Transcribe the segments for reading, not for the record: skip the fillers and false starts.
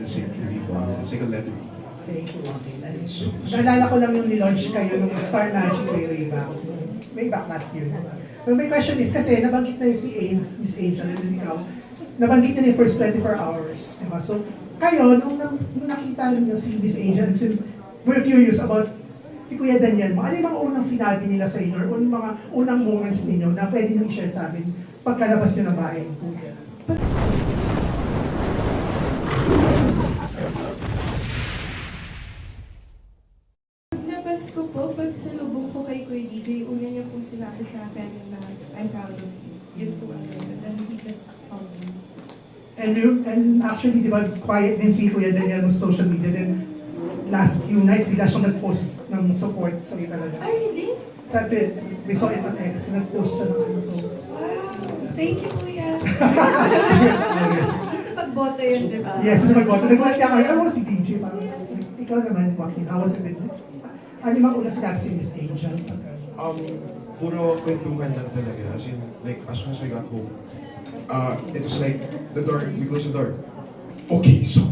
sing for you. It's like a letter. Thank you, Joaquin. Naalala ko lang yung nilaunch kayo nung Star Magic way back last year. But my question is, kasi nabanggit na yung si Miss Angel, and then ikaw, nabanggit nyo na yung first 24 hours. Diba? So, kayo, nung nakita niyo si Miss Angel, we're curious about si Kuya Daniel mo, ano yung mga unang sinabi nila sa inyo, or yung mga unang moments ninyo na pwede nyo i-share sa amin pagkalabas nyo ng bahay ni Kuya? Paglabas ko po, pag salubong ko kay Kuya DJ, una niya pong sinabi sa akin na I'm proud of you. Yun po ang and then he just found me. And actually, di ba, quiet din si Kuya Daniel sa social media. Then, last few nights, bigla siyang nag-post ng support sa'yo talaga. Ah, really? Sa tweet, we saw it on X, nag-post siya ng ano, so... Wow! Thank you, Kuya! Yes. Sa pagboto yun, di ba? Yes, sa pag-voto. Nag-vote niya kami, oh, si DJ, parang, ikaw naman, Joaquin, how was it with you? Ano yung mga una sinabi si Miss Angel? Puro kwentuhan lang talaga. As in, like, as soon as I got home, it was like, the door, we closed the door. Okay, so,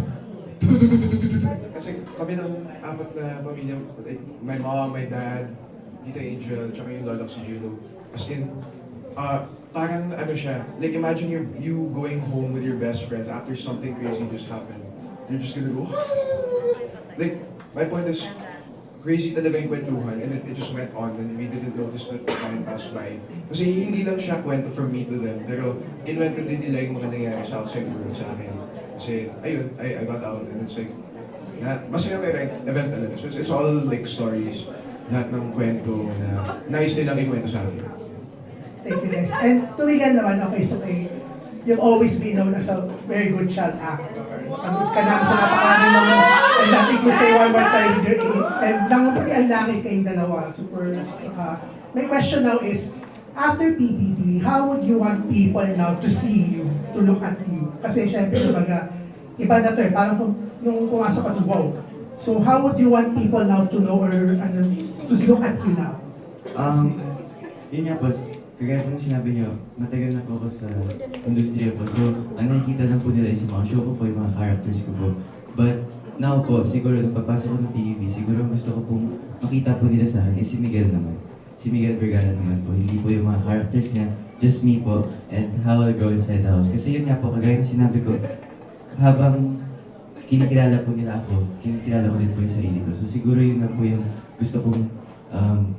kasi kami ng apat na pamilya, like, my mom, my dad, Tita Angel, tsaka yung lola ko si Julo. As in, parang ano siya, like imagine you going home with your best friends after something crazy just happened. You're just gonna go, like, my point is, crazy talaga yung kwentuhan and it just went on and we didn't notice that time passed by. Kasi hindi lang siya kwento from me to them, pero inwento din nila yung mga nangyayari sa outside world sa akin. Kasi, ayun, I got out and it's like, masaya may event talaga. So it's all like stories, lahat ng kwento na nice nilang ikwento sa akin. Thank you, guys. And tuwigan naman, okay, so you've always been known as a very good child actor. Pagod ka namin sa napakami mo, and nothing to say one more time, dear eight. And nanguturian lang kayong dalawa, super, my question now is, after PBB, how would you want people now to see you, to look at you? Kasi syempre, kumbaga, iba na to eh, parang nung pumasok ka to, wow. So how would you want people now to know or to look at you now? Yun nga po, kagaya po nung sinabi niyo, matagal na po ako sa industriya po. So, ang nakikita lang po nila is yung mga show ko po, yung mga characters ko po. But now po, siguro nung pagpasok ko ng PBB, siguro ang gusto ko pong makita po nila sa akin is si Miguel naman. Si Miguel Vergara naman po, hindi po yung mga characters niya, just me po, and how I'll grow inside the house. Kasi yun nga po, kagaya ng sinabi ko, habang kinikilala po nila ako, kinikilala ko din po yung sarili ko. So siguro yun na po yung gusto kong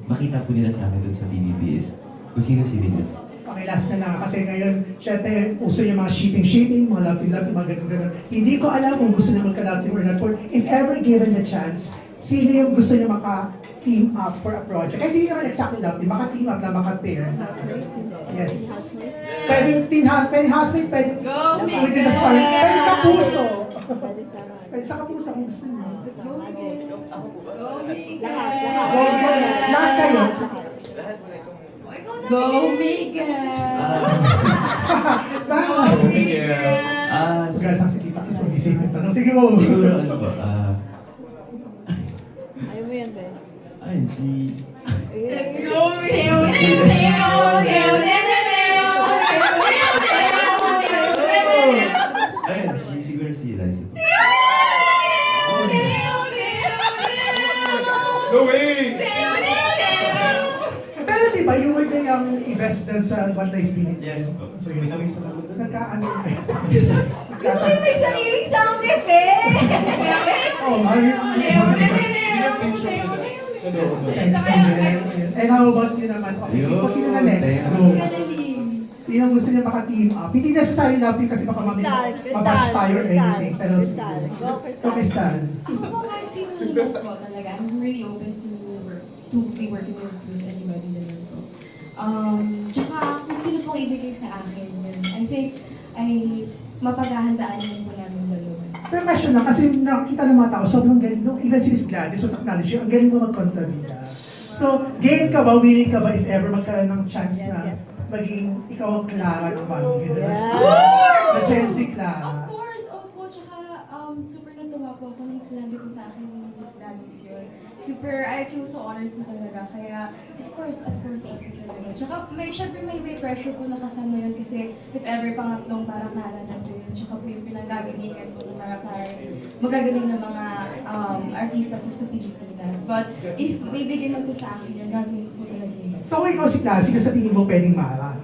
makita po nila sa akin dun sa BBB is kung sino si Miguel. Okay, last na lang. Kasi ngayon, syempre, uso yung mga shipping, mga love-to-love, mga ganun-ganun. Hindi ko alam kung gusto niyo magka-love or not. For if ever given the chance, sino yung gusto niyo maka-team up for a project? Kahit hindi naman exactly love, maka-team up na maka-pair. Yes. Pwedeng housemate, pwedeng Go, within the sparring, pwedeng kapuso. Pwede sa kapuso kung gusto niyo. Let's go, Miguel. Go, Miguel. Lahat kayo. Go, Miguel. Go, Miguel. Magkala sa si Tita Chris, mag-isip yung tanong. Sige mo. Siguro ano po, Ayaw mo yan, Ben. ayun, si... Let's go, Miguel. Ayun, siguro si Eliza po. No way! Pero di ba, you were the young investor sa What Lies Beneath. Yes po. So yun, sabi sa mga nagkaano kayo. Yes, sir. Gusto mo may sariling sound effect? Oh, Yes po. And how about you naman? Okay, sino na next? Go. Sino gusto niya maka-team up? Hindi necessarily love team kasi baka mabash tayo or anything. Pero Crystal. Ako po kahit sino po talaga, I'm really open to be working with anybody naman po. Tsaka kung sino pong ibigay sa akin, yun, I think ay mapaghahandaan naman po namin dalawa. Pero question lang, kasi nakita ng mga tao, sobrang galing, no, even si Miss Gladys was acknowledged, ang galing mo mag-kontrabida. So, game ka ba, willing ka ba if ever magkaroon ng chance na maging ikaw ang Clara ng bagong generation? Na Gen Z Clara. Of course, opo, tsaka super natuwa po ako nung sinabi po sa akin ni Miss Gladys yun. Super, I feel so honored po talaga. Kaya, of course, opo talaga. Tsaka syempre may pressure po na kasama yun kasi if ever pangatlong parang nalanan po yun. Tsaka po yung pinanggagalingan po ng mga Paris. magagaling na mga artista po sa Pilipinas. But if may bigay man po sa akin, yun, gagawin ko po talaga yun. So ikaw si Classy na sa tingin mo pwedeng maharap?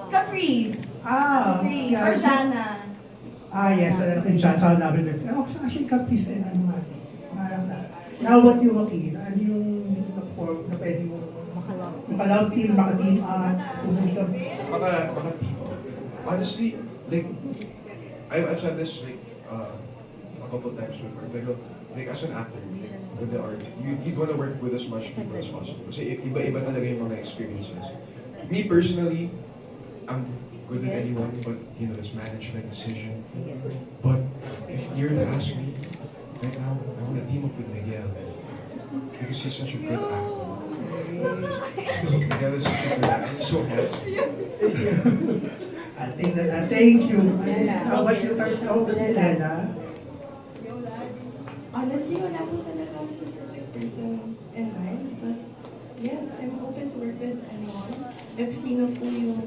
Caprice! Ah, Caprice! yeah. Or Dana! Yes, alam ko dyan sa Lavender. Actually, Caprice and ano nga. Maharap na. Now, what you, Joaquin? Ano yung look for na pwede mo maka-love team, maka-team up, kung hindi ka... Baka tipo. Honestly, like, I've said this like a couple times before. Pero like as an actor, like, with the art, you'd want to work with as much people as possible. Kasi iba-iba talaga yung mga experiences. Me personally, I'm good with anyone, but you know, it's management decision. But if you're to ask me, right now, I want to team up with Miguel. Because he's such a good actor. Miguel is such a good actor. He's so handsome. I think that, thank you. How about you, Elena? Honestly, wala po talaga akong specific person in mind. But yes, I'm open to work with anyone. If sino po yung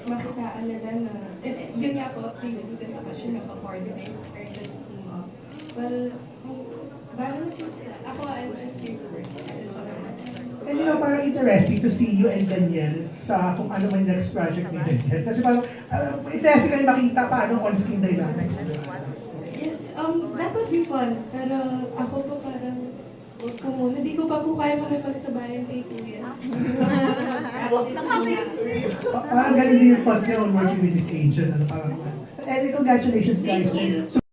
makitaan nila na, if yun nga po, please po din sa question na pa-coordinate or the team up. Well, bago na po sila. Ako, I'm just here to work. I just wanna work. And you know, parang interesting to see you and Daniel sa kung ano man next project ni Daniel. Kasi parang, interesting kayo makita paano on-screen dynamics. Yes, that would be fun. Pero ako po parang, wag ko muna. Hindi ko pa po kaya makipagsabayan kay Kuya. Gusto ko mag-practice muna. Parang ganun din yung thoughts niya on working with this agent. Ano, parang, and congratulations guys. Thank you.